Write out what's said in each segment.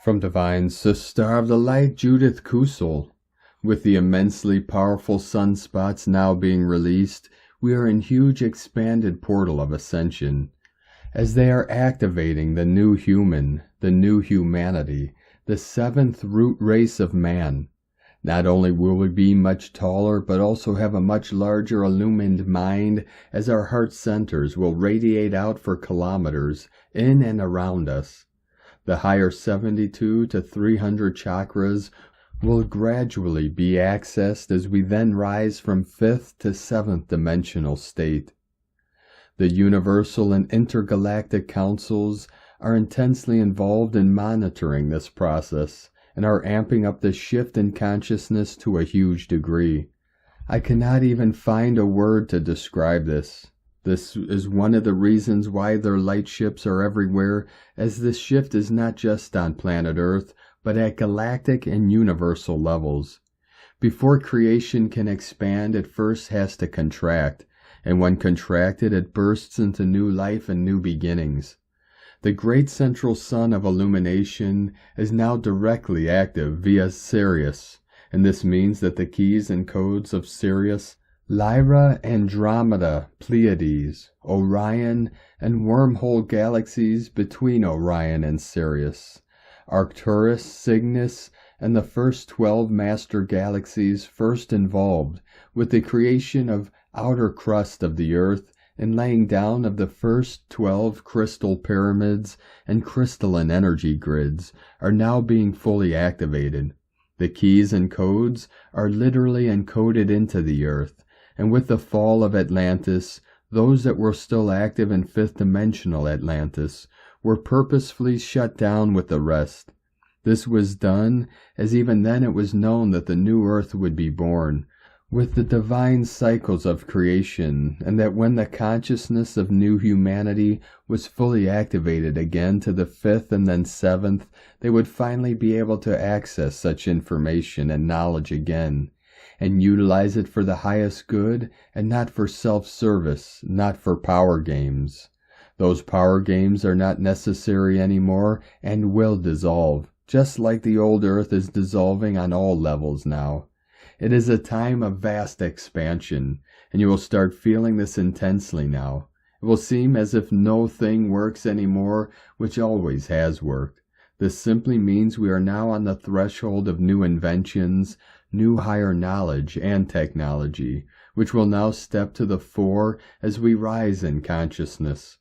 From Divine Sister of the Light Judith Counsils. With the immensely powerful sunspots now being released, we are in huge expanded portal of ascension. As they are activating the new human, the new humanity, the seventh root race of man, not only will we be much taller, but also have a much larger illumined mind, as our heart centers will radiate out for kilometers in and around us. The higher 72 to 300 chakras will gradually be accessed as we then rise from 5th to 7th dimensional state. The universal and intergalactic councils are intensely involved in monitoring this process and are amping up the shift in consciousness to a huge degree. I cannot even find a word to describe this. This is one of the reasons why their light ships are everywhere, as this shift is not just on planet Earth, but at galactic and universal levels. Before creation can expand, it first has to contract, and when contracted, it bursts into new life and new beginnings. The great central sun of illumination is now directly active via Sirius, and this means that the keys and codes of Sirius, Lyra, Andromeda, Pleiades, Orion, and wormhole galaxies between Orion and Sirius, Arcturus, Cygnus, and the first 12 master galaxies first involved with the creation of outer crust of the Earth and laying down of the first 12 crystal pyramids and crystalline energy grids are now being fully activated. The keys and codes are literally encoded into the Earth, and with the fall of Atlantis, those that were still active in 5th dimensional Atlantis were purposefully shut down with the rest. This was done as even then it was known that the new Earth would be born, with the divine cycles of creation, and that when the consciousness of new humanity was fully activated again to the 5th and then 7th, they would finally be able to access such information and knowledge again, and utilize it for the highest good and not for self-service, not for power games. Those power games are not necessary anymore and will dissolve, just like the old Earth is dissolving on all levels now. It is a time of vast expansion, and you will start feeling this intensely now. It will seem as if no thing works anymore, which always has worked. This simply means we are now on the threshold of new inventions, new higher knowledge and technology, which will now step to the fore as we rise in consciousness.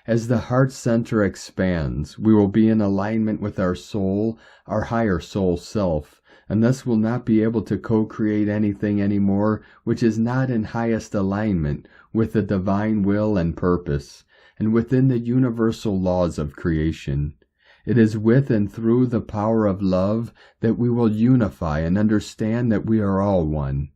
As the heart center expands, we will be in alignment with our soul, our higher soul self, and thus will not be able to co-create anything anymore which is not in highest alignment with the divine will and purpose, and within the universal laws of creation. It is with and through the power of love that we will unify and understand that we are all one.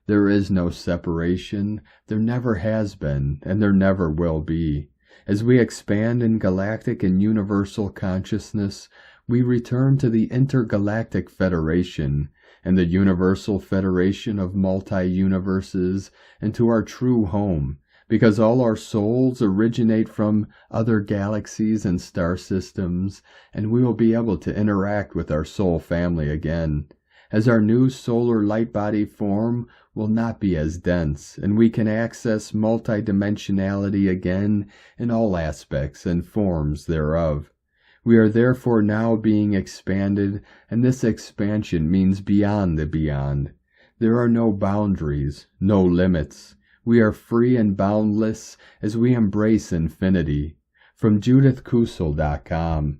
There is no separation, there never has been, and there never will be. As we expand in galactic and universal consciousness, we return to the Intergalactic Federation and the Universal Federation of Multi-Universes and to our true home, because all our souls originate from other galaxies and star systems, and we will be able to interact with our soul family again, as our new solar light body form will not be as dense, and we can access multidimensionality again in all aspects and forms thereof. We are therefore now being expanded, and this expansion means beyond the beyond. There are no boundaries, no limits. We are free and boundless as we embrace infinity. From JudithCounsils.com.